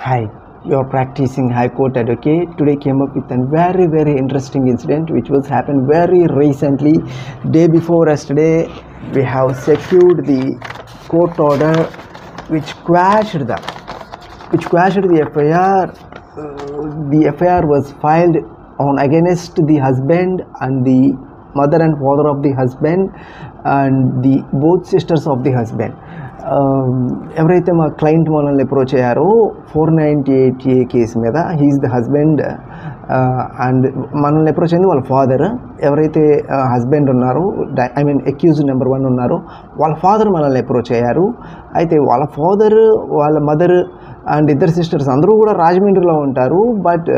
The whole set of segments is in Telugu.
Hi, you're practicing High Court advocate. Today came up with a very interesting incident which was happened very recently. Day before yesterday, we have secured the court order which quashed the FIR. The FIR was filed on against the husband and the mother and father of the husband and the both sisters of the husband. ఎవరైతే మా క్లయింట్ మనల్ని అప్రోచ్ అయ్యారో 498A కేసు మీద హీఈస్ ద హస్బెండ్ అండ్ మనల్ని అప్రోచ్ అయింది వాళ్ళ ఫాదర్. ఎవరైతే హస్బెండ్ ఉన్నారో అక్యూజ్డ్ నెంబర్ 1 ఉన్నారో వాళ్ళ ఫాదర్ మనల్ని అప్రోచ్ అయ్యారు. అయితే వాళ్ళ ఫాదర్ వాళ్ళ మదర్ అండ్ ఇద్దరు సిస్టర్స్ అందరూ కూడా రాజమండ్రిలో ఉంటారు. బట్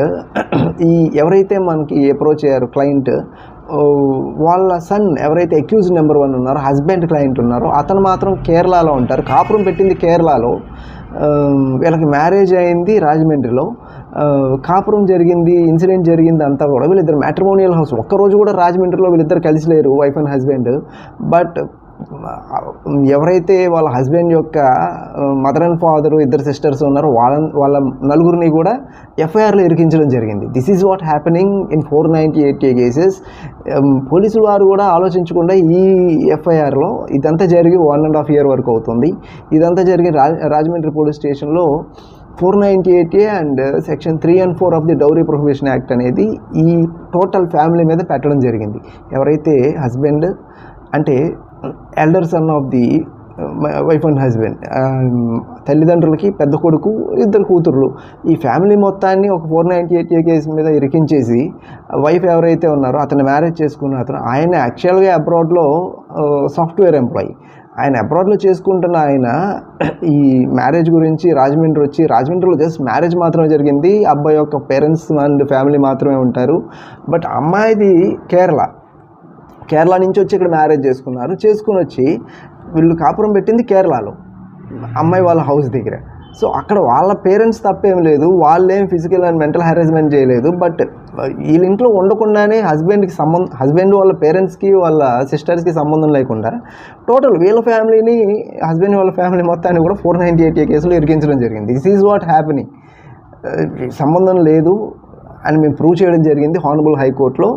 ఈ ఎవరైతే మనకి అప్రోచ్ అయ్యారో క్లయింట్ వాళ్ళ సన్ ఎవరైతే అక్యూజ్డ్ నెంబర్ 1 ఉన్నారో హస్బెండ్ క్లయింట్ ఉన్నారో అతను మాత్రం కేరళలో ఉంటారు. కాపురం పెట్టింది కేరళలో, వీళ్ళకి మ్యారేజ్ అయింది రాజమండ్రిలో. కాపురం జరిగింది, ఇన్సిడెంట్ జరిగింది అంతా కూడా వీళ్ళిద్దరు మ్యాట్రిమోనియల్ హౌస్ ఒక్కరోజు కూడా రాజమండ్రిలో వీళ్ళిద్దరు కలిసి లేరు, వైఫ్ అండ్ హస్బెండ్. బట్ ఎవరైతే వాళ్ళ హస్బెండ్ యొక్క మదర్ అండ్ ఫాదరు ఇద్దరు సిస్టర్స్ ఉన్నారో వాళ్ళ నలుగురిని కూడా ఎఫ్ఐఆర్లో ఇరికించడం జరిగింది. This is what happening in 498A cases. పోలీసులు వారు కూడా ఆలోచించకుండా ఈ ఎఫ్ఐఆర్లో ఇదంతా జరిగి 1.5 year వరకు అవుతుంది. ఇదంతా జరిగి రాజమండ్రి పోలీస్ స్టేషన్లో 498A and section 3 and 4 of the dowry prohibition act అనేది ఈ టోటల్ ఫ్యామిలీ మీద పెట్టడం జరిగింది. ఎవరైతే హస్బెండ్ అంటే elder son of the wife and husband, తల్లిదండ్రులకి పెద్ద కొడుకు ఇద్దరు కూతుర్లు, ఈ ఫ్యామిలీ మొత్తాన్ని ఒక 498A కేసు మీద ఇరికించేసి వైఫ్ ఎవరైతే ఉన్నారో అతను మ్యారేజ్ చేసుకున్న ఆయన యాక్చువల్గా అబ్రాడ్లో సాఫ్ట్వేర్ ఎంప్లాయీ. ఆయన అబ్రాడ్లో చేసుకుంటున్న ఆయన ఈ మ్యారేజ్ గురించి రాజమండ్రిలో జస్ట్ మ్యారేజ్ మాత్రమే జరిగింది. అబ్బాయి యొక్క పేరెంట్స్ అండ్ ఫ్యామిలీ మాత్రమే ఉంటారు. బట్ అమ్మాయిది కేరళ నుంచి వచ్చి ఇక్కడ మ్యారేజ్ చేసుకుని వచ్చి వీళ్ళు కాపురం పెట్టింది కేరళలో అమ్మాయి వాళ్ళ హౌస్ దగ్గర. సో అక్కడ వాళ్ళ పేరెంట్స్ తప్పేం లేదు, వాళ్ళేం ఫిజికల్ అండ్ మెంటల్ హెరాస్మెంట్ చేయలేదు. బట్ వీళ్ళ ఇంట్లో ఉండకుండానే హస్బెండ్ వాళ్ళ పేరెంట్స్కి వాళ్ళ సిస్టర్స్కి సంబంధం లేకుండా టోటల్ వీళ్ళ ఫ్యామిలీని హస్బెండ్ వాళ్ళ ఫ్యామిలీ మొత్తాన్ని కూడా 498A కేసులో ఇరికించడం జరిగింది. This is what happening. సంబంధం లేదు అని మేము ప్రూవ్ చేయడం జరిగింది హానరబుల్ హైకోర్టులో.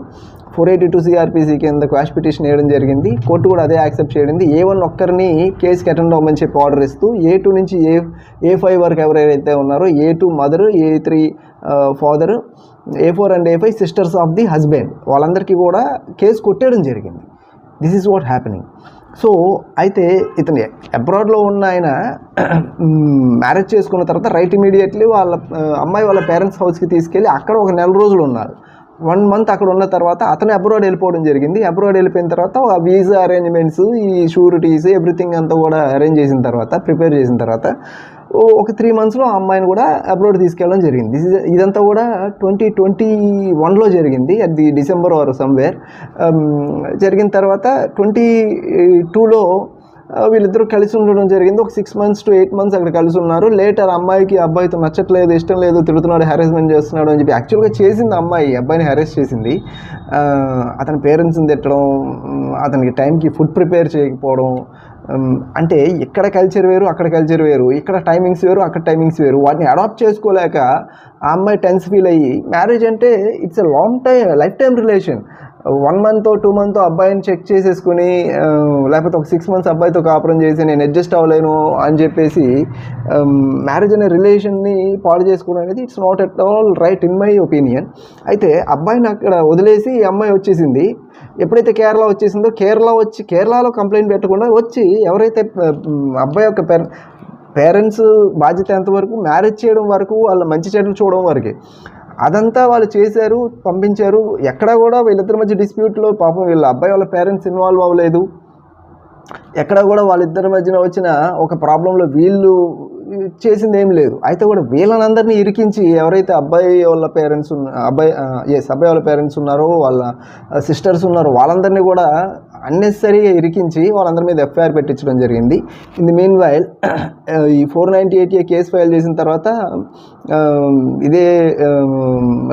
482 CRPC కింద క్వాష్ పిటిషన్ వేయడం జరిగింది. కోర్టు కూడా అదే యాక్సెప్ట్ చేయడింది. A1 ఒక్కరిని కేసుకి అటెండ్ అవ్వమని చెప్పి ఆర్డర్ ఇస్తూ A2 నుంచి A5 వరకు ఎవరైతే ఉన్నారో A2 mother, A3 father, A4 and A5 sisters of the husband వాళ్ళందరికీ కూడా కేసు కొట్టేయడం జరిగింది. This is what happening. So అయితే ఇతను అబ్రాడ్లో ఉన్న ఆయన మ్యారేజ్ చేసుకున్న తర్వాత రైట్ ఇమీడియట్లీ వాళ్ళ అమ్మాయి వాళ్ళ పేరెంట్స్ హౌస్కి తీసుకెళ్ళి అక్కడ ఒక 9 రోజులు ఉన్నారు. 1 month అక్కడ ఉన్న తర్వాత అతను అబ్రాడ్ వెళ్ళిపోవడం జరిగింది. అబ్రాడ్ వెళ్ళిపోయిన తర్వాత ఆ వీసా అరేంజ్మెంట్స్, ఈ షూరిటీస్ ఎవ్రీథింగ్ అంతా కూడా అరేంజ్ చేసిన తర్వాత ప్రిపేర్ చేసిన తర్వాత ఒక 3 monthsలో ఆ అమ్మాయిని కూడా అబ్రాడ్ తీసుకెళ్ళడం జరిగింది. ఇదంతా కూడా 2021లో జరిగింది, అది December ఆర్ సమ్వేర్. జరిగిన తర్వాత 2022లో వీళ్ళిద్దరూ కలిసి ఉండడం జరిగింది. ఒక 6 months to 8 months అక్కడ కలిసి ఉన్నారు. లేటర్ అమ్మాయికి అబ్బాయితో నచ్చట్లేదు, ఇష్టం లేదు, తిడుతున్నాడు, హ్యారెస్మెంట్ చేస్తున్నాడు అని చెప్పి యాక్చువల్గా చేసింది అబ్బాయిని హ్యారెస్ చేసింది. అతని పేరెంట్స్ని తిట్టడం, అతనికి టైంకి ఫుడ్ ప్రిపేర్ చేయకపోవడం, అంటే ఇక్కడ కల్చర్ వేరు అక్కడ కల్చర్ వేరు, ఇక్కడ టైమింగ్స్ వేరు అక్కడ టైమింగ్స్ వేరు, వాటిని అడాప్ట్ చేసుకోలేక ఆ అమ్మాయి టెన్స్ ఫీల్ అయ్యి మ్యారేజ్ అంటే it's a life time relation. 1 month 2 month అబ్బాయిని చెక్ చేసేసుకుని లేకపోతే ఒక 6 months అబ్బాయితో కాపురం చేసి నేను అడ్జస్ట్ అవ్వలేను అని చెప్పేసి మ్యారేజ్ అనే రిలేషన్ని పాడు చేసుకోవడం అనేది it's not at all right in my opinion. అయితే అబ్బాయిని అక్కడ వదిలేసి ఈ అమ్మాయి వచ్చేసింది. ఎప్పుడైతే కేరళ వచ్చేసిందో కేరళలో కంప్లైంట్ పెట్టకుండా వచ్చి ఎవరైతే అబ్బాయి యొక్క పేరెంట్స్ బాధ్యత ఎంతవరకు మ్యారేజ్ చేయడం వరకు వాళ్ళ మంచి చెడ్డలు చూడడం వరకే అదంతా వాళ్ళు చేశారు, పంపించారు. ఎక్కడా కూడా వీళ్ళిద్దరి మధ్య డిస్ప్యూట్లో పాపం వీళ్ళ అబ్బాయి వాళ్ళ పేరెంట్స్ ఇన్వాల్వ్ అవ్వలేదు. ఎక్కడా కూడా వాళ్ళిద్దరి మధ్యన వచ్చిన ఒక ప్రాబ్లంలో వీళ్ళు చేసింది ఏం లేదు. అయితే కూడా వీళ్ళనందరినీ ఇరికించి ఎవరైతే అబ్బాయి వాళ్ళ పేరెంట్స్ ఉన్నారో వాళ్ళ సిస్టర్స్ ఉన్నారో వాళ్ళందరినీ కూడా అన్నెసరీగా ఇరికించి వాళ్ళందరి మీద ఎఫ్ఐఆర్ పెట్టించడం జరిగింది. ఇన్ ది మీన్ వైల్ ఈ 498A కేసు ఫైల్ చేసిన తర్వాత ఇదే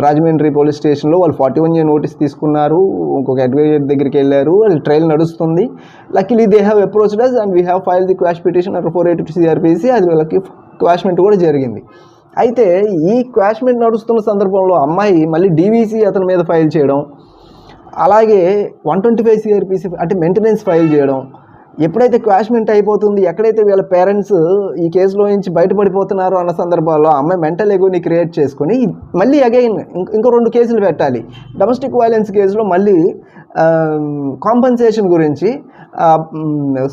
రాజమండ్రి పోలీస్ స్టేషన్లో వాళ్ళు 41A నోటీస్ తీసుకున్నారు. ఇంకొక అడ్వకేట్ దగ్గరికి వెళ్ళారు. అది ట్రయల్ నడుస్తుంది. Luckily they have approached us and we have file the quash petition under 482 CRPC. అది వాళ్ళకి క్వాష్మెంట్ కూడా జరిగింది. అయితే ఈ క్వాష్మెంట్ నడుస్తున్న సందర్భంలో అమ్మాయి మళ్ళీ డీవీసీ అతని మీద ఫైల్ చేయడం, అలాగే 125 CRPC అంటే మెయింటెనెన్స్ ఫైల్ చేయడం. ఎప్పుడైతే క్వాష్మెంట్ అయిపోతుంది, ఎక్కడైతే వీళ్ళ పేరెంట్స్ ఈ కేసులో నుంచి బయటపడిపోతున్నారు అన్న సందర్భాల్లో అమ్మాయి మెంటల్ ఎగోని క్రియేట్ చేసుకొని మళ్ళీ అగైన్ ఇంకో 2 కేసులు పెట్టాలి. డొమెస్టిక్ వైలెన్స్ కేసులో మళ్ళీ కాంపన్సేషన్ గురించి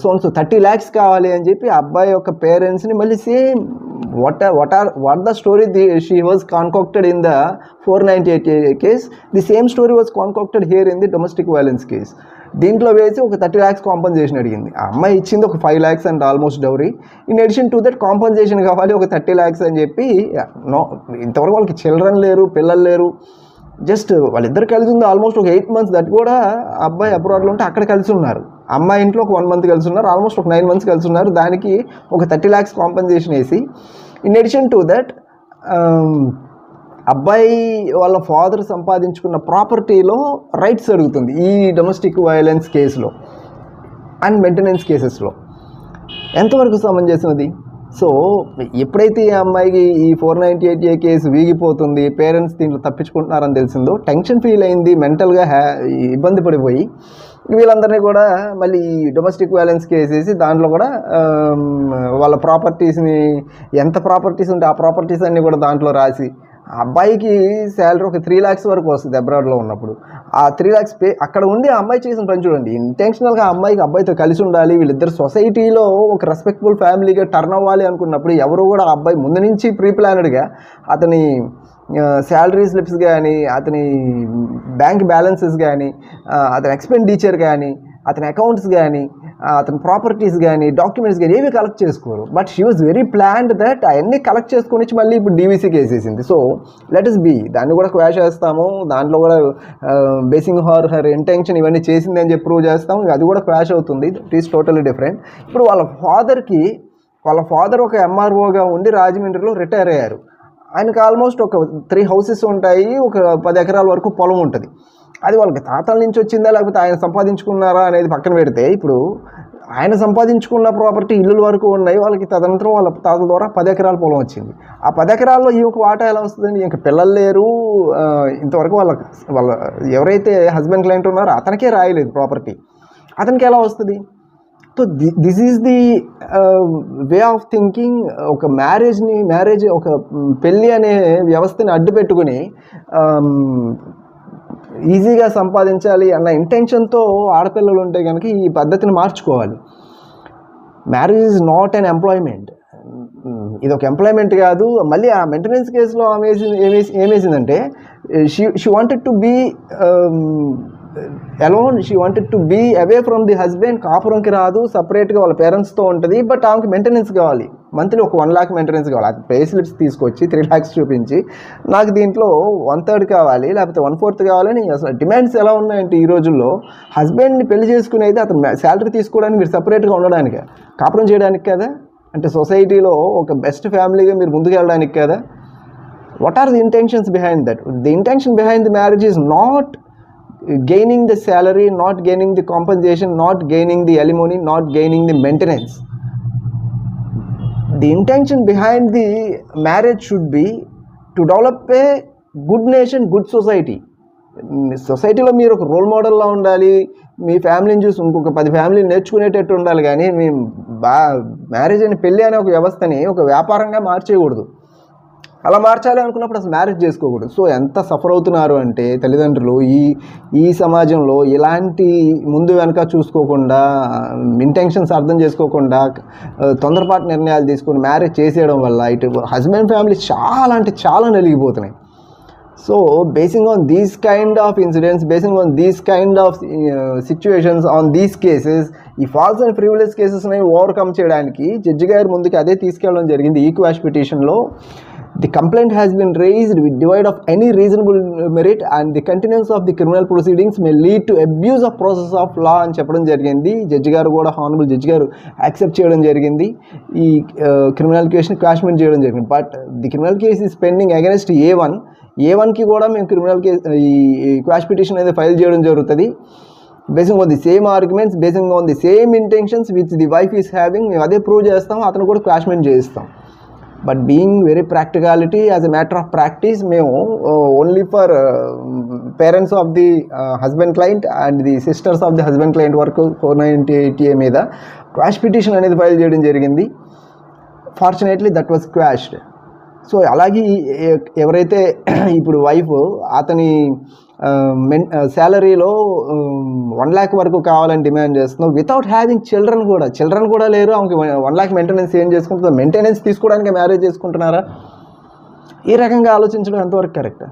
సో 30 lakhs కావాలి అని చెప్పి అబ్బాయి యొక్క పేరెంట్స్ని మళ్ళీ same what the story she was concocted in the 498 case, the same story was concocted here in the domestic violence case. దీంట్లో వేసి ఒక 30 lakhs కాంపన్సేషన్ అడిగింది. ఆ అమ్మాయి ఇచ్చింది ఒక 5 lakhs and almost dowry. In addition to that compensation కావాలి ఒక 30 lakhs అని చెప్పి. నో, ఇంతవరకు వాళ్ళకి చిల్డ్రన్ లేరు, పిల్లలు లేరు, జస్ట్ వాళ్ళిద్దరు కలిసి ఉంది ఆల్మోస్ట్ ఒక 8 months. దట్ కూడా అబ్బాయి అబ్రాడ్లో ఉంటే అక్కడ కలిసి ఉన్నారు. అమ్మాయి ఇంట్లో ఒక 1 month కలిసి ఉన్నారు, ఆల్మోస్ట్ ఒక 9 months కలిసి ఉన్నారు. దానికి ఒక 30 lakhs కాంపన్సేషన్ వేసి, ఇన్ అడిషన్ టు దట్ అబ్బాయి వాళ్ళ ఫాదర్ సంపాదించుకున్న ప్రాపర్టీలో రైట్స్ అడుగుతుంది ఈ డొమెస్టిక్ వైలెన్స్ కేసులో అండ్ మెయింటెనెన్స్ కేసెస్లో. ఎంతవరకు సమంజసమది? సో ఎప్పుడైతే ఈ అమ్మాయికి ఈ 498A కేసు వీగిపోతుంది, పేరెంట్స్ దీంట్లో తప్పించుకుంటున్నారని తెలిసిందో టెన్షన్ ఫీల్ అయింది, మెంటల్గా ఇబ్బంది పడిపోయి వీళ్ళందరినీ కూడా మళ్ళీ డొమెస్టిక్ వైలెన్స్ కేసు వేసి దాంట్లో కూడా వాళ్ళ ప్రాపర్టీస్ని, ఎంత ప్రాపర్టీస్ ఉంటే ఆ ప్రాపర్టీస్ అన్నీ కూడా దాంట్లో రాసి, అబ్బాయికి శాలరీ ఒక 3 lakhs వరకు వస్తుంది అబ్రాడ్లో ఉన్నప్పుడు. ఆ 3 lakhs పే అక్కడ ఉండి ఆ అమ్మాయి చేసిన పని చూడండి. ఇంటెన్షనల్గా అబ్బాయితో కలిసి ఉండాలి, వీళ్ళిద్దరు సొసైటీలో ఒక రెస్పెక్టబుల్ ఫ్యామిలీగా టర్న్ అవ్వాలి అనుకున్నప్పుడు ఎవరు కూడా ఆ అబ్బాయి ముందు నుంచి ప్రీ ప్లానెడ్గా అతని శాలరీ స్లిప్స్ కానీ, అతని బ్యాంక్ బ్యాలెన్సెస్ కానీ, అతని ఎక్స్పెండిచర్ కానీ, అతని అకౌంట్స్ కానీ, అతని ప్రాపర్టీస్ కానీ, డాక్యుమెంట్స్ కానీ ఏవి కలెక్ట్ చేసుకోరు. But she was very planned that అవన్నీ కలెక్ట్ చేసుకొని మళ్ళీ ఇప్పుడు డీవీసీ కేసేసింది. సో లెట్ ఇస్ బీ, దాన్ని కూడా క్వాష్ చేస్తాము, దాంట్లో కూడా బేసింగ్ హర్ ఇంటెన్షన్ ఇవన్నీ చేసింది అని చెప్పి ప్రూవ్ చేస్తాము, అది కూడా క్వాష్ అవుతుంది. It is totally different. ఇప్పుడు వాళ్ళ ఫాదర్ ఒక ఎంఆర్ఓగా ఉండి రాజమండ్రిలో రిటైర్ అయ్యారు. ఆయనకు ఆల్మోస్ట్ ఒక 3 houses ఉంటాయి, ఒక 10 ఎకరాల వరకు పొలం ఉంటుంది. అది వాళ్ళకి తాతల నుంచి వచ్చిందా లేకపోతే ఆయన సంపాదించుకున్నారా అనేది పక్కన పెడితే, ఇప్పుడు ఆయన సంపాదించుకున్న ప్రాపర్టీ ఇల్లుల వరకు ఉన్నాయి వాళ్ళకి. తదనంతరం వాళ్ళ తాతల ద్వారా 10 eకరాల పొలం వచ్చింది. ఆ 10 ఎకరాల్లో ఈ ఒక వాటా ఎలా వస్తుందండి? ఇంకా పిల్లలు లేరు, ఇంతవరకు వాళ్ళ ఎవరైతే హస్బెండ్ క్లయింట్ ఉన్నారో అతనికే రాయలేదు ప్రాపర్టీ, అతనికి ఎలా వస్తుంది? So this is the way of thinking. ఒక మ్యారేజ్ ఒక పెళ్ళి అనే వ్యవస్థని అడ్డు పెట్టుకుని ఈజీగా సంపాదించాలి అన్న ఇంటెన్షన్తో ఆడపిల్లలు ఉంటే కనుక ఈ పద్ధతిని మార్చుకోవాలి. Marriage is not an employment. ఇది ఒక ఎంప్లాయ్మెంట్ కాదు. మళ్ళీ ఆ మెయింటెనెన్స్ కేసులో ఏమేసిందంటే she wanted to be alone, she wanted to be away from the husband. కాపురంకి రాదు, సపరేట్గా వాళ్ళ పేరెంట్స్తో ఉంటుంది. బట్ ఆమెకి మెయింటెనెన్స్ కావాలి, మంత్లీ ఒక 1 lakh మెయింటెనెన్స్ కావాలి. అది పే స్లిప్స్ తీసుకొచ్చి 3 lakhs చూపించి నాకు దీంట్లో 1/3 కావాలి లేకపోతే 1/4 కావాలని అసలు డిమాండ్స్ ఎలా ఉన్నాయంటే ఈ రోజుల్లో హస్బెండ్ని పెళ్లి చేసుకునేది అతను శాలరీ తీసుకోవడానికి, మీరు సపరేట్గా ఉండడానికి, కాపురం చేయడానికి కదా, అంటే సొసైటీలో ఒక బెస్ట్ ఫ్యామిలీగా మీరు ముందుకు వెళ్ళడానికి కదా. What are the intentions behind that? The intention behind the marriage is not gaining the salary, not gaining the compensation, not gaining the alimony, not gaining the maintenance. The intention behind the marriage should be to develop a good nation, good society. సొసైటీలో మీరు ఒక రోల్ మోడల్లా ఉండాలి, మీ ఫ్యామిలీని చూసి ఇంకొక 10 ఫ్యామిలీని నేర్చుకునేటట్టు ఉండాలి. కానీ మీ మ్యారేజ్ అని పెళ్ళి అనే ఒక వ్యవస్థని ఒక వ్యాపారంగా మార్చేయకూడదు. అలా మార్చాలి అనుకున్నప్పుడు అసలు మ్యారేజ్ చేసుకోకూడదు. సో ఎంత సఫర్ అవుతున్నారు అంటే తల్లిదండ్రులు ఈ సమాజంలో ఇలాంటి ముందు వెనక చూసుకోకుండా, ఇంటెన్షన్స్ అర్థం చేసుకోకుండా తొందరపాటు నిర్ణయాలు తీసుకొని మ్యారేజ్ చేసేయడం వల్ల ఇటు హస్బెండ్ ఫ్యామిలీ చాలా అంటే చాలా నలిగిపోతున్నాయి. So basing on these kind of incidents, basing on these kind of situations, on these cases, ఈ ఫాల్స్ అండ్ ప్రివిలేజ్ కేసెస్ని ఓవర్కమ్ చేయడానికి జడ్జి గారి ముందుకి అదే తీసుకెళ్ళడం జరిగింది. ఈ క్వాష్ పిటిషన్లో the complaint has been raised with devoid of any reasonable merit and the continuance of the criminal proceedings may lead to abuse of process of law అని చెప్పడం జరిగింది. జడ్జి గారు కూడా, హానరబుల్ జడ్జి గారు యాక్సెప్ట్ చేయడం జరిగింది, ఈ క్రిమినల్ కేసుని క్వాష్మెంట్ చేయడం జరిగింది. But the criminal case is pending against A1కి కూడా మేము క్రిమినల్ కేసు ఈ క్వాష్ పిటిషన్ అనేది ఫైల్ చేయడం జరుగుతుంది. Basing on the same arguments, basing on the same intentions which the wife is having, మేము అదే ప్రూవ్ చేస్తాం, అతను కూడా క్వాష్మెంట్ చేయిస్తాం. But being very practicality as a matter of practice మేము only for parents of the husband client and the sisters of the husband client వరకు 498A మీద క్వాష్ పిటిషన్ అనేది ఫైల్ చేయడం జరిగింది. Fortunately that was quashed. So అలాగే ఎవరైతే ఇప్పుడు వైఫ్ అతని శాలరీలో 1 lakh వరకు కావాలని డిమాండ్ చేస్తున్నావు వితౌట్ హ్యావింగ్ చిల్డ్రన్ కూడా లేరు, ఆమెకి 1 lakh మెయింటెనెన్స్ ఏం చేసుకుంటుందో, మెయింటెనెన్స్ తీసుకోవడానికి మ్యారేజ్ చేసుకుంటున్నారా? ఈ రకంగా ఆలోచించడం ఎంతవరకు కరెక్ట్?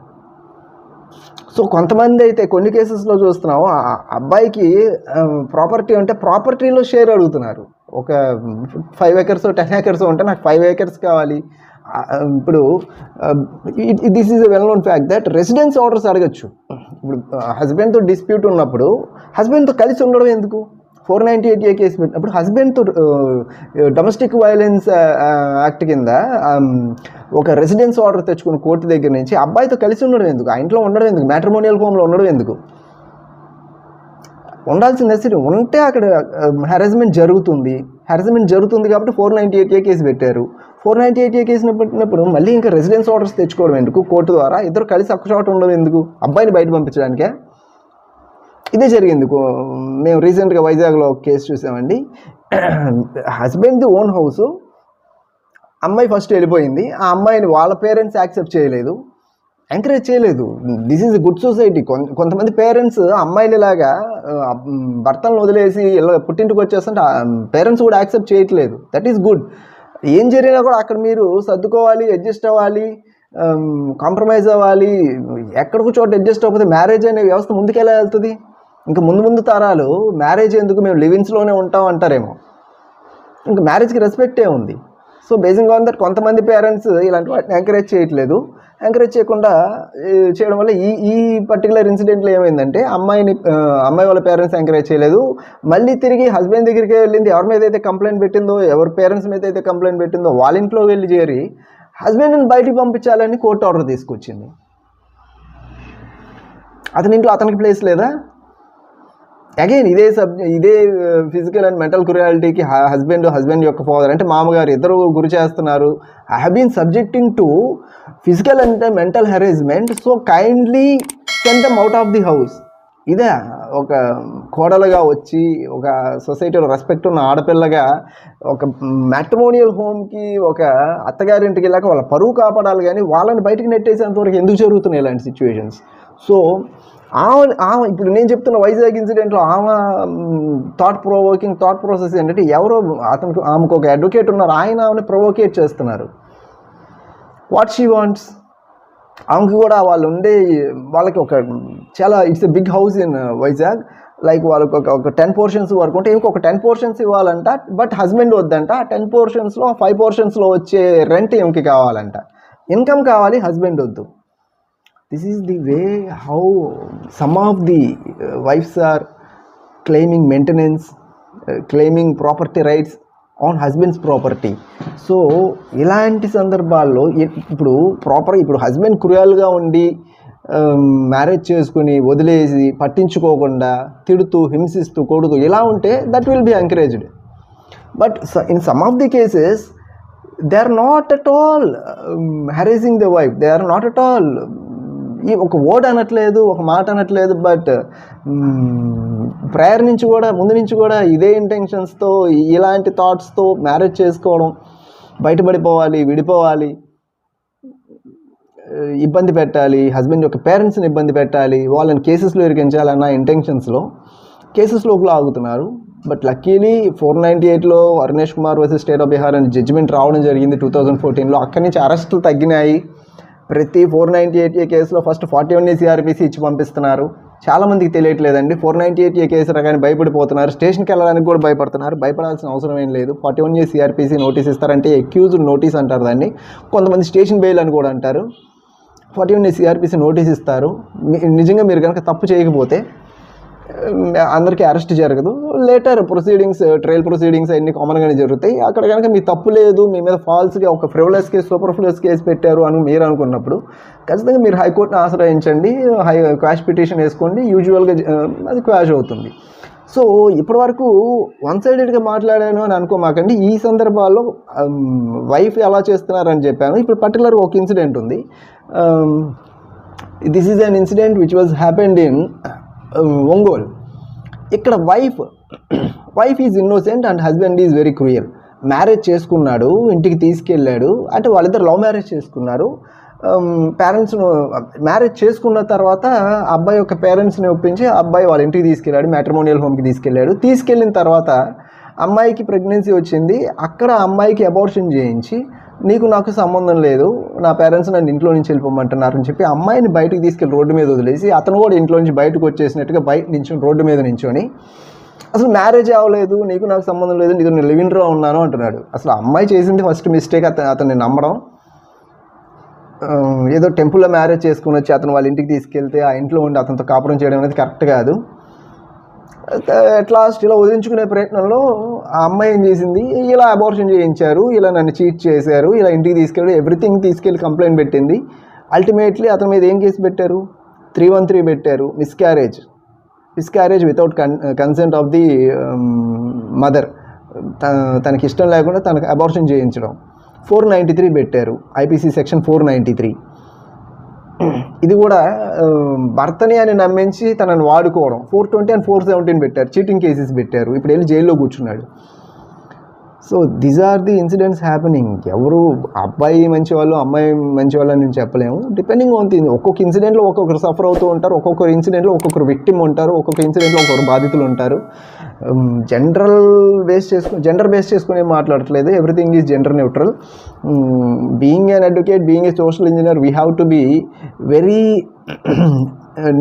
సో కొంతమంది అయితే కొన్ని కేసెస్లో చూస్తున్నాము అబ్బాయికి ప్రాపర్టీ ఉంటే ప్రాపర్టీలో షేర్ అడుగుతున్నారు. ఒక 5 acres 10 acres ఉంటే నాకు 5 acres కావాలి. ఇప్పుడు this is a well known fact that residence orders అడగచ్చు. ఇప్పుడు హస్బెండ్తో డిస్ప్యూట్ ఉన్నప్పుడు హస్బెండ్తో కలిసి ఉండడం ఎందుకు? 498A కేసు పెట్టినప్పుడు హస్బెండ్తో డొమెస్టిక్ వైలెన్స్ యాక్ట్ కింద ఒక రెసిడెన్స్ ఆర్డర్ తెచ్చుకుని కోర్టు దగ్గర నుంచి అబ్బాయితో కలిసి ఉండడం ఎందుకు? ఆ ఇంట్లో ఉండడం ఎందుకు? మ్యాట్రిమోనియల్ హోమ్లో ఉండడం ఎందుకు? ఉండాల్సిన నెసెసిటీ ఉంటే అక్కడ హెరాస్మెంట్ జరుగుతుంది కాబట్టి 498A కేసు పెట్టారు. 498A కేసుని పెట్టినప్పుడు మళ్ళీ ఇంకా రెసిడెన్స్ ఆర్డర్స్ తెచ్చుకోవడం ఎందుకు? కోర్టు ద్వారా ఇద్దరు కలిసి ఒక్క చోట ఉండడం ఎందుకు? అబ్బాయిని బయట పంపించడానికే. ఇదే జరిగింది. మేము రీసెంట్గా వైజాగ్లో ఒక కేసు చూసామండి. హస్బెండ్ది ఓన్ హౌసు, అమ్మాయి ఫస్ట్ వెళ్ళిపోయింది. ఆ అమ్మాయిని వాళ్ళ పేరెంట్స్ యాక్సెప్ట్ చేయలేదు, ఎంకరేజ్ చేయలేదు. This is good society. కొంతమంది పేరెంట్స్ అమ్మాయిలలాగా భర్తలను వదిలేసి ఇలా పుట్టింటికి వచ్చేస్తుంటే పేరెంట్స్ కూడా యాక్సెప్ట్ చేయట్లేదు. That is good. ఏం జరిగినా కూడా అక్కడ మీరు సర్దుకోవాలి, అడ్జస్ట్ అవ్వాలి, కాంప్రమైజ్ అవ్వాలి. ఎక్కడికి చోట అడ్జస్ట్ అవ్వకపోతే మ్యారేజ్ అనే వ్యవస్థ ముందుకెలా వెళ్తుంది? ఇంకా ముందు తరాలు మ్యారేజ్ ఎందుకు, మేము లివింగ్స్లోనే ఉంటాం అంటారేమో. ఇంకా మ్యారేజ్కి రెస్పెక్టే ఉంది. సో బేసిక్ ఆన్ దట్ కొంతమంది పేరెంట్స్ ఇలాంటి వాటిని ఎంకరేజ్ చేయట్లేదు. ఎంకరేజ్ చేయకుండా చేయడం వల్ల ఈ పర్టికులర్ ఇన్సిడెంట్లో ఏమైందంటే అమ్మాయి వాళ్ళ పేరెంట్స్ ఎంకరేజ్ చేయలేదు. మళ్ళీ తిరిగి హస్బెండ్ దగ్గరికి వెళ్ళింది. ఎవరి మీద అయితే కంప్లైంట్ పెట్టిందో, ఎవరి పేరెంట్స్ మీద అయితే కంప్లైంట్ పెట్టిందో వాళ్ళ ఇంట్లో వెళ్ళి చేరి హస్బెండ్ని బయటికి పంపించాలని కోర్టు ఆర్డర్ తీసుకొచ్చింది. అతని ఇంట్లో అతనికి ప్లేస్ లేదా? అగైన్ ఇదే ఫిజికల్ అండ్ మెంటల్ క్రూయాలిటీకి హస్బెండ్ యొక్క ఫాదర్ అంటే మామగారు ఇద్దరు గురి చేస్తున్నారు. I have been subjecting to physical and mental harassment, so kindly send them out of the house. ఇదే ఒక కోడలుగా వచ్చి ఒక సొసైటీలో రెస్పెక్ట్ ఉన్న ఆడపిల్లగా ఒక మ్యాట్రిమోనియల్ హోమ్కి ఒక అత్తగారింటికి వెళ్ళాక వాళ్ళ పరువు కాపాడాలి, కానీ వాళ్ళని బయటకు నెట్టేసేంతవరకు ఎందుకు జరుగుతున్నాయి ఇలాంటి సిచ్యువేషన్స్? సో ఆమె ఇప్పుడు నేను చెప్తున్న వైజాగ్ ఇన్సిడెంట్లో ఆమె థాట్ ప్రాసెస్ ఏంటంటే ఆమెకు ఒక అడ్వకేట్ ఉన్నారు, ఆయన ఆమెను ప్రొవోకేట్ చేస్తున్నారు. వాట్ షీ వాంట్స్, ఆమెకి కూడా వాళ్ళకి ఒక చాలా it's a big house in Vizag. Like వాళ్ళకి ఒక 10 portions వరకు ఉంటే ఇంకొక 10 portions ఇవ్వాలంట. బట్ హస్బెండ్ వద్దంట. 10 portionsలో 5 portionsలో వచ్చే రెంట్ ఏమికి కావాలంట. ఇన్కమ్ కావాలి, హస్బెండ్ వద్దు. This is the way how some of the wives are claiming maintenance, claiming property rights on husband's property. So ఇలాంటి సందర్భాల్లో ఇప్పుడు హస్బెండ్ క్రూయల్గా ఉండి మ్యారేజ్ చేసుకుని వదిలేసి పట్టించుకోకుండా తిడుతూ హింసిస్తూ కొడుతూ ఇలా ఉంటే that will be encouraged. But in some of the cases they are not at all harassing the wife, they are not at all ఒక వర్డ్ అనట్లేదు, ఒక మాట అనట్లేదు. బట్ ప్రేయర్ నుంచి కూడా ముందు నుంచి కూడా ఇదే ఇంటెన్షన్స్తో ఇలాంటి థాట్స్తో మ్యారేజ్ చేసుకోవడం, బయటపడిపోవాలి, విడిపోవాలి, ఇబ్బంది పెట్టాలి, హస్బెండ్ యొక్క పేరెంట్స్ని ఇబ్బంది పెట్టాలి, వాళ్ళని కేసెస్లో ఇరికించాలన్న ఇంటెన్షన్స్లో కేసెస్లోకి లాగుతున్నారు. బట్ లక్కీలీ 498లో Arunesh Kumar versus state of Bihar అని జడ్జిమెంట్ రావడం జరిగింది 2014లో. అక్కడి నుంచి అరెస్టులు తగ్గినాయి. ప్రతి 498A కేసులో ఫస్ట్ 41A CRPC ఇచ్చి పంపిస్తున్నారు. చాలామందికి తెలియట్లేదండి. 498A కేసు రకాన్ని భయపడిపోతున్నారు, స్టేషన్కి వెళ్ళడానికి కూడా భయపడుతున్నారు. భయపడాల్సిన అవసరం ఏం లేదు. 41A CRPC నోటీస్ ఇస్తారంటే అక్యూజ్డ్ నోటీస్ అంటారు దాన్ని, కొంతమంది స్టేషన్ బెయిల్ అని కూడా అంటారు. 41A CRPC నోటీస్ ఇస్తారు. నిజంగా మీరు కనుక తప్పు చేయకపోతే అందరికీ అరెస్ట్ జరగదు. లేటర్ ప్రొసీడింగ్స్, ట్రయల్ ప్రొసీడింగ్స్ అన్నీ కామన్గానే జరుగుతాయి. అక్కడ కనుక మీ తప్పు లేదు, మీ మీద ఫాల్స్గా ఒక ఫ్రివలస్ కేసు, సూపర్ఫ్లూయస్ కేసు పెట్టారు అని మీరు అనుకున్నప్పుడు ఖచ్చితంగా మీరు హైకోర్టుని ఆశ్రయించండి, క్వాష్ పిటిషన్ వేసుకోండి. యూజువల్గా అది క్వాష్ అవుతుంది. సో ఇప్పటి వరకు వన్ సైడెడ్గా మాట్లాడాను అని అనుకోమాకండి. ఈ సందర్భాల్లో వైఫ్ ఎలా చేస్తున్నారని చెప్పాను. ఇప్పుడు పర్టికులర్గా ఒక ఇన్సిడెంట్ ఉంది. This is an incident which was happened in Ongole. ఇక్కడ wife is innocent and husband is very cruel. Marriage చేసుకున్నాడు, ఇంటికి తీసుకెళ్ళాడు. అంటే వాళ్ళిద్దరు లవ్ మ్యారేజ్ చేసుకున్నారు. పేరెంట్స్ను మ్యారేజ్ చేసుకున్న తర్వాత అబ్బాయి యొక్క పేరెంట్స్ని ఒప్పించి అబ్బాయి వాళ్ళ ఇంటికి తీసుకెళ్ళాడు, మ్యాట్రిమోనియల్ హోమ్కి తీసుకెళ్ళాడు. తీసుకెళ్ళిన తర్వాత అమ్మాయికి ప్రెగ్నెన్సీ వచ్చింది. అక్కడ అమ్మాయికి అబార్షన్ చేయించి నీకు నాకు సంబంధం లేదు, నా పేరెంట్స్ నన్ను ఇంట్లో నుంచి వెళ్ళిపోమంటున్నారని చెప్పి అమ్మాయిని బయటకు తీసుకెళ్ళి రోడ్డు మీద వదిలేసి అతను కూడా ఇంట్లో నుంచి బయటకు వచ్చేసినట్టుగా బయట నించొని రోడ్డు మీద నించొని అసలు మ్యారేజ్ అవ్వలేదు, నీకు నాకు సంబంధం లేదు, నీకు నేను లివింగ్లో ఉన్నాను అంటున్నాడు. అసలు అమ్మాయి చేసింది ఫస్ట్ మిస్టేక్ అతన్ని నమ్మడం. ఏదో టెంపుల్లో మ్యారేజ్ చేసుకుని వచ్చి అతను వాళ్ళ ఇంటికి తీసుకెళ్తే ఆ ఇంట్లో ఉండి అతనితో కాపురం చేయడం అనేది కరెక్ట్ కాదు. అట్ లాస్ట్ ఇలా వదిలించుకునే ప్రయత్నంలో ఆ అమ్మాయి ఏం చేసింది, ఇలా అబార్షన్ చేయించారు, ఇలా నన్ను చీట్ చేశారు, ఇలా ఇంటికి తీసుకెళ్ళి ఎవ్రీథింగ్ తీసుకెళ్ళి కంప్లైంట్ పెట్టింది. అల్టిమేట్లీ అతని మీద ఏం కేసు పెట్టారు, 313 పెట్టారు. Miscarriage without consent of the mother. తనకి ఇష్టం లేకుండా తనకు అబార్షన్ చేయించడం. 493 పెట్టారు, ఐపీసీ సెక్షన్ 493. ఇది కూడా భర్తని అని నమ్మించి తనని వాడుకోవడం. 420 and 417 పెట్టారు, చీటింగ్ కేసెస్ పెట్టారు. ఇప్పుడు వెళ్ళి జైల్లో కూర్చున్నాడు. So these are the incidents happening. ఎవరు అబ్బాయి మంచివాళ్ళు అమ్మాయి మంచివాళ్ళు అని నేను చెప్పలేము. డిపెండింగ్ ఆన్ ది ఒక్కొక్క ఇన్సిడెంట్లో ఒక్కొక్కరు సఫర్ అవుతూ ఉంటారు, ఒక్కొక్కరు ఇన్సిడెంట్లో ఒక్కొక్కరు విక్టిమ్ ఉంటారు, ఒక్కొక్క ఇన్సిడెంట్లో ఒక్కొక్కరు బాధితులు ఉంటారు. జెండర్ బేస్ చేసుకుని ఏం మాట్లాడట్లేదు. Everything is gender neutral. Being an advocate, being a social engineer, we have to be very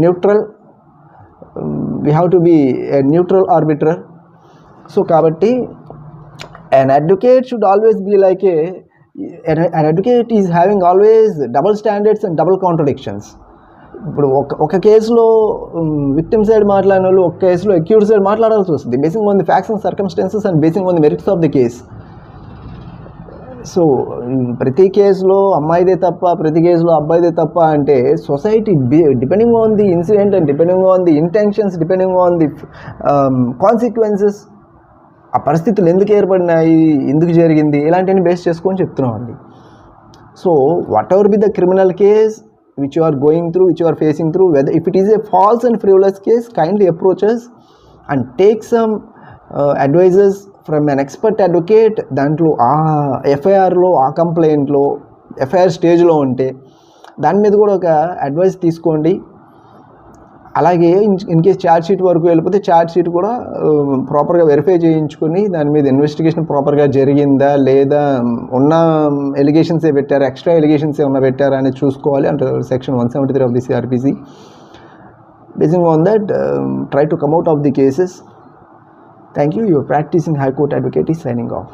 neutral. We have to be a neutral arbiter. So kabatti an advocate should always be like an advocate is having always double standards and double contradictions. ఇప్పుడు ఒక కేసులో విక్టిమ్ సైడ్ మాట్లాడిన వాళ్ళు ఒక కేసులో అక్యూడ్ సైడ్ మాట్లాడాల్సి వస్తుంది, basing on the facts and circumstances and basing on the merits of the case. So ప్రతి కేసులో అమ్మాయిదే తప్ప, ప్రతి కేసులో అబ్బాయిదే తప్ప అంటే society depending on the incident and depending on the intentions, depending on the consequences, ఆ పరిస్థితులు ఎందుకు ఏర్పడినాయి, ఎందుకు జరిగింది, ఇలాంటివన్నీ బేస్ చేసుకొని చెప్తున్నాం అండి. So what ever be the criminal case which you are going through, which you are facing through, whether if it is a false and frivolous case, kindly approach us and take some advices from an expert advocate. దాంట్లో ఆ ఎఫ్ఐఆర్లో, ఆ కంప్లైంట్లో, ఎఫ్ఐఆర్ స్టేజ్లో ఉంటే దాని మీద కూడా ఒక అడ్వైస్ తీసుకోండి. అలాగే ఇన్ కేస్ ఛార్జ్ షీట్ వరకు వెళ్ళిపోతే ఛార్జ్ షీట్ కూడా ప్రాపర్గా వెరిఫై చేయించుకొని దాని మీద ఇన్వెస్టిగేషన్ ప్రాపర్గా జరిగిందా లేదా, ఉన్న ఎలిగేషన్సే పెట్టారా, ఎక్స్ట్రా ఎలిగేషన్స్ ఏమన్నా పెట్టారా అనేది చూసుకోవాలి. అంటే section 173 of the CrPC. Basing on that try to come out of the cases. Thank you. Your practising high court advocate is signing of.